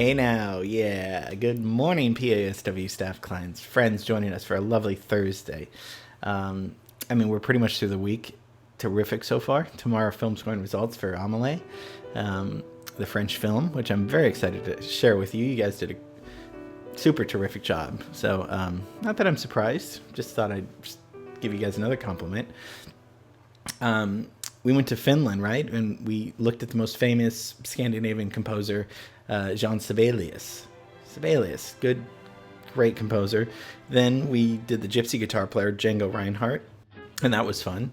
Hey now, yeah. Good morning, PASW staff, clients, friends joining us for a lovely Thursday. We're pretty much through the week. Terrific so far. Tomorrow, film scoring results for Amelie, the French film, which I'm very excited to share with you. You guys did a super terrific job. So, not that I'm surprised, just thought I'd just give you guys another compliment. We went to Finland, right? And we looked at the most famous Scandinavian composer, Jean Sibelius. Sibelius, good, great composer. Then we did the gypsy guitar player, Django Reinhardt, and that was fun.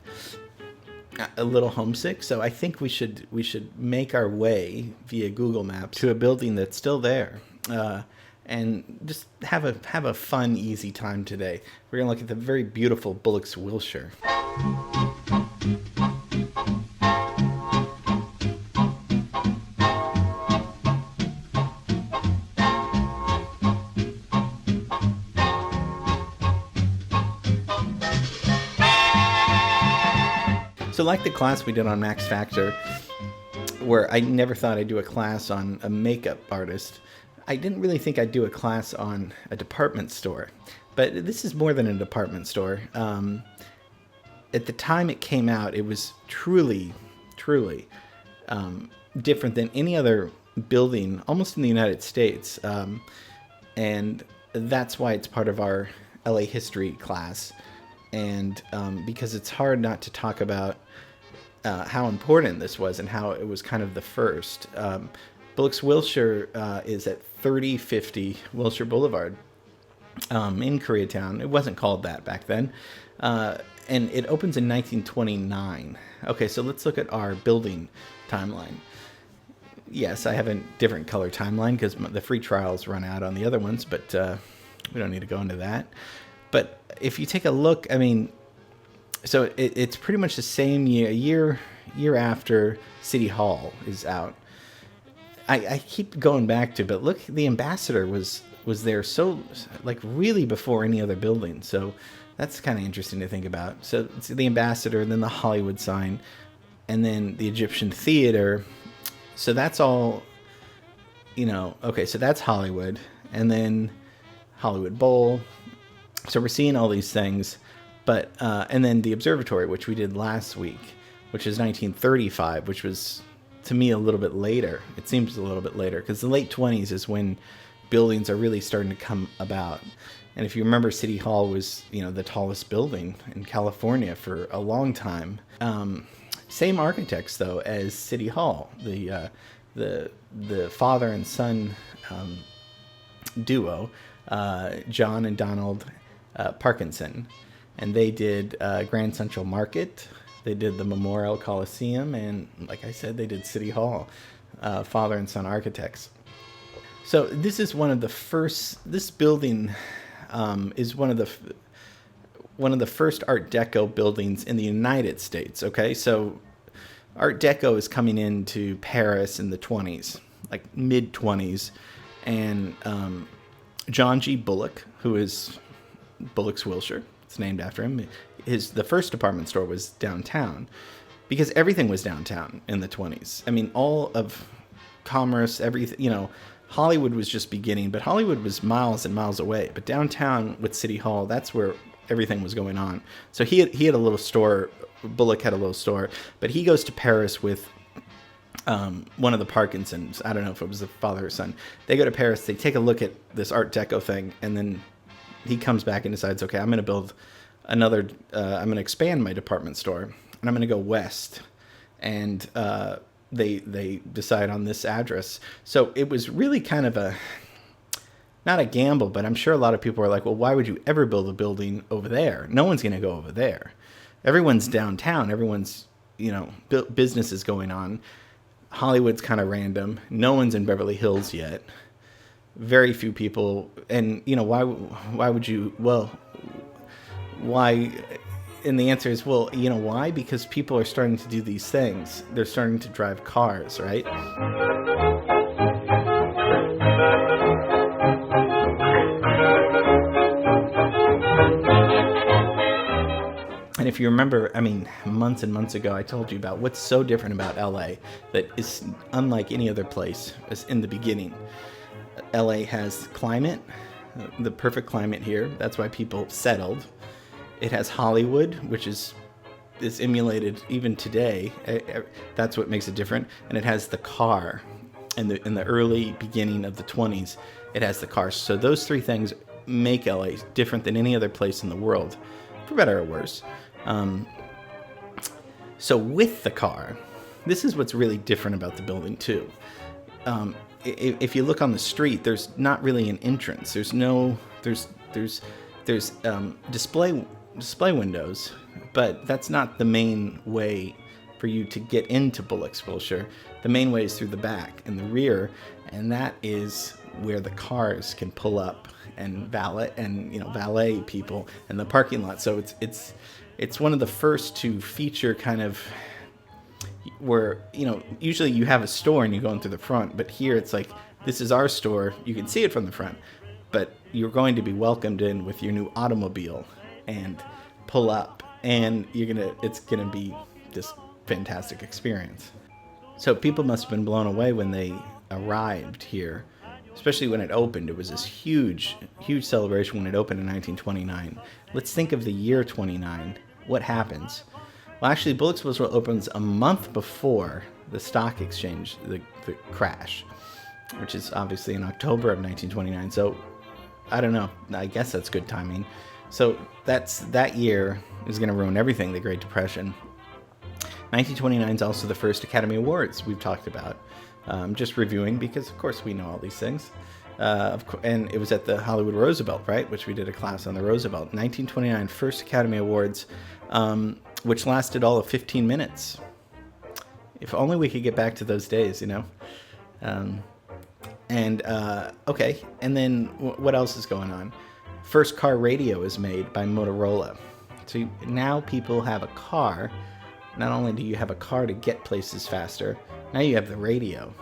A little homesick, so I think we should make our way via Google Maps to a building that's still there, and just have a fun, easy time today. We're gonna look at the very beautiful Bullocks, Wilshire. So like the class we did on Max Factor, where I never thought I'd do a class on a makeup artist, I didn't really think I'd do a class on a department store. But this is more than a department store. At the time it came out, it was truly different than any other building, almost in the United States. And that's why it's part of our LA history class. And because it's hard not to talk about how important this was and how it was kind of the first. Bullocks Wilshire is at 3050 Wilshire Boulevard in Koreatown. It wasn't called that back then. And it opens in 1929. Okay, so let's look at our building timeline. Yes, I have a different color timeline because the free trials run out on the other ones, but we don't need to go into that. But if you take a look, so it's pretty much the same year after City Hall is out. I keep going back to, but look, the Ambassador was there so, like, really before any other building. So that's kind of interesting to think about. So it's the Ambassador, then the Hollywood sign, and then the Egyptian Theater. So that's all, okay, so that's Hollywood, and then Hollywood Bowl. So we're seeing all these things, but and then the observatory, which we did last week, which is 1935, which was, to me, a little bit later. It seems a little bit later because the late 20s is when buildings are really starting to come about. And if you remember, City Hall was, the tallest building in California for a long time. Same architects though as City Hall, the father and son duo, John and Donald Parkinson, and they did Grand Central Market, they did the Memorial Coliseum, and like I said, they did City Hall, father and son architects. So this is one of the first, this building is one of the first Art Deco buildings in the United States, okay? So Art Deco is coming into Paris in the 20s, like mid-20s, and John G. Bullock, who is Bullocks Wilshire, it's named after him. The first department store was downtown because everything was downtown in the 20s. All of commerce, everything, Hollywood was just beginning, but Hollywood was miles and miles away. But downtown with City Hall, that's where everything was going on. So he had a little store, Bullock had a little store, but he goes to Paris with one of the Parkinsons. I don't know if it was the father or son. They go to Paris, they take a look at this Art Deco thing, and then he comes back and decides, okay, I'm going to build another, I'm going to expand my department store, and I'm going to go west. And they decide on this address. So it was really kind of not a gamble, but I'm sure a lot of people are like, well, why would you ever build a building over there? No one's going to go over there. Everyone's downtown. Everyone's, business is going on. Hollywood's kind of random. No one's in Beverly Hills yet. Very few people. And, why would you, well, why? And the answer is, well, why? Because people are starting to do these things. They're starting to drive cars, right? And if you remember, months and months ago, I told you about what's so different about LA that is unlike any other place in the beginning. LA has climate, the perfect climate here. That's why people settled. It has Hollywood, which is emulated even today. That's what makes it different. And it has the car. In the early beginning of the 20s, it has the car. So those three things make LA different than any other place in the world, for better or worse. So with the car, this is what's really different about the building too. If you look on the street, there's not really an entrance. There's display windows, but that's not the main way for you to get into Bullocks, Wilshire. The main way is through the back and the rear, and that is where the cars can pull up and valet people in the parking lot. So it's one of the first to feature kind of where, usually you have a store and you're going through the front, but here it's like, this is our store. You can see it from the front, but you're going to be welcomed in with your new automobile and pull up, and it's gonna be this fantastic experience. So people must have been blown away when they arrived here, especially when it opened. It was this huge celebration when it opened in 1929. Let's think of the year 29. What happens? Well, actually, Bullocks Wilshire opens a month before the stock exchange, the crash, which is obviously in October of 1929. So, I don't know. I guess that's good timing. So that year is going to ruin everything, the Great Depression. 1929 is also the first Academy Awards we've talked about. Just reviewing because, of course, we know all these things. And it was at the Hollywood Roosevelt, right? Which we did a class on the Roosevelt. 1929, first Academy Awards, which lasted all of 15 minutes. If only we could get back to those days, Okay, and then what else is going on? First car radio is made by Motorola. So now people have a car. Not only do you have a car to get places faster, now you have the radio.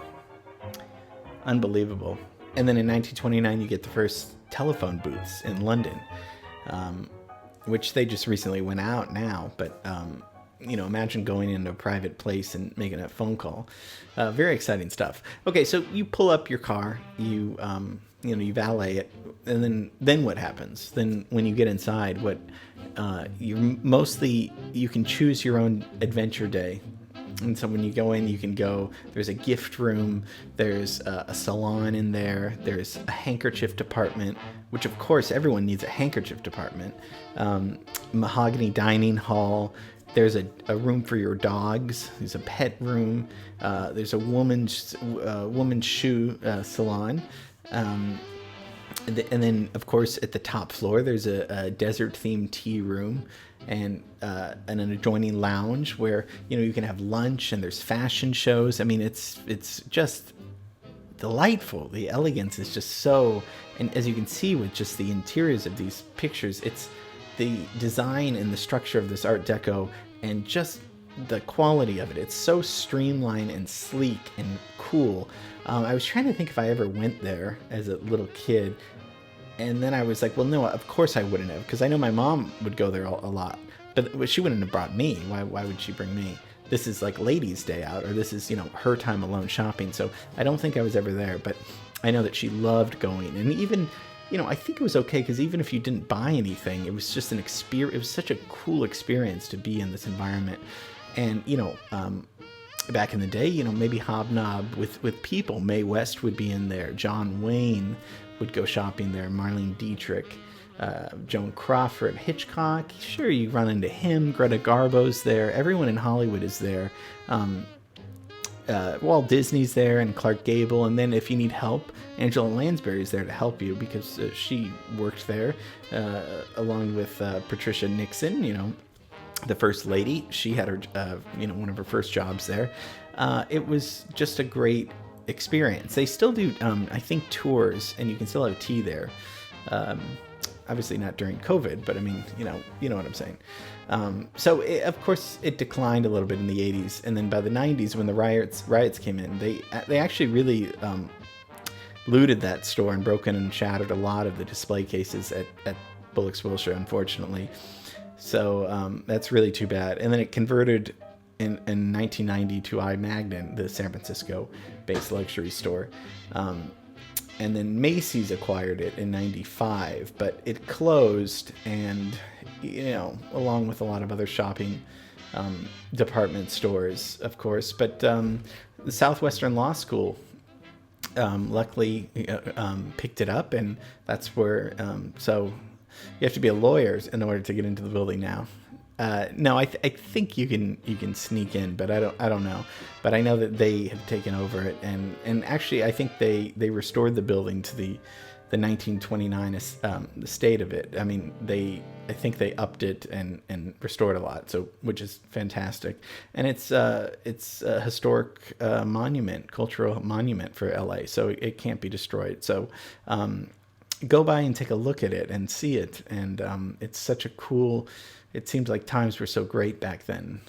Unbelievable. And then in 1929, you get the first telephone booths in London, which they just recently went out now. But, imagine going into a private place and making a phone call. Very exciting stuff. Okay, so you pull up your car, you valet it, and then what happens? Then when you get inside, you can choose your own adventure day. And so when you go in, there's a gift room, there's a salon in there, there's a handkerchief department, which of course everyone needs a handkerchief department, mahogany dining hall, there's a room for your dogs, there's a pet room, there's a woman's shoe salon, and then of course at the top floor there's a desert-themed tea room, and an adjoining lounge where you can have lunch, and there's fashion shows. I mean, it's just delightful. The elegance is just so, and as you can see with just the interiors of these pictures, it's the design and the structure of this Art Deco and just the quality of it. It's so streamlined and sleek and cool. I was trying to think if I ever went there as a little kid. And then I was like, well, no, of course I wouldn't have, because I know my mom would go there a lot, but she wouldn't have brought me. Why would she bring me? This is like ladies' day out, or this is, her time alone shopping. So I don't think I was ever there, but I know that she loved going. And even, I think it was okay, because even if you didn't buy anything, it was just an experience. It was such a cool experience to be in this environment. And, back in the day, maybe hobnob with people. Mae West would be in there. John Wayne would go shopping there. Marlene Dietrich, Joan Crawford, Hitchcock. Sure, you run into him. Greta Garbo's there. Everyone in Hollywood is there. Walt Disney's there, and Clark Gable. And then if you need help, Angela Lansbury's there to help you, because she worked there along with Patricia Nixon, the First Lady. She had her, one of her first jobs there. It was just a great experience. They still do, I think, tours, and you can still have tea there. Obviously not during COVID, but I mean, you know what I'm saying. So of course it declined a little bit in the 80s, and then by the 90s, when the riots came in, they actually really looted that store and broke in and shattered a lot of the display cases at Bullocks Wilshire, unfortunately. So that's really too bad. And then it converted in 1990 to I. Magnin, the San Francisco-based luxury store. and then Macy's acquired it in '95, but it closed, and along with a lot of other shopping department stores, of course. But the Southwestern Law School luckily picked it up, and that's where. So you have to be a lawyer in order to get into the building now. No, I think you can sneak in, but I don't know. But I know that they have taken over it, and actually I think they restored the building to the 1929 the state of it. I mean, I think they upped it and restored a lot, so which is fantastic. And it's a historic monument, cultural monument for LA, so it can't be destroyed. So go by and take a look at it and see it, and it's such a cool. It seems like times were so great back then.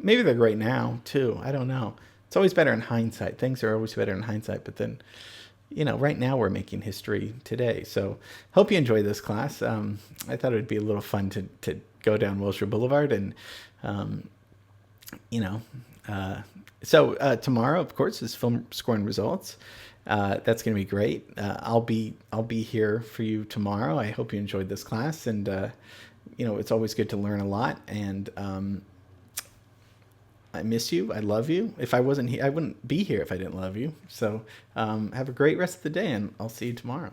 Maybe they're great now too. I don't know. It's always better in hindsight. Things are always better in hindsight, but then right now we're making history today. So hope you enjoyed this class. I thought it would be a little fun to go down Wilshire Boulevard, and so tomorrow, of course, is film scoring results. That's going to be great. I'll be here for you tomorrow. I hope you enjoyed this class, and it's always good to learn a lot. And I miss you. I love you. If I wasn't here, I wouldn't be here if I didn't love you. So have a great rest of the day, and I'll see you tomorrow.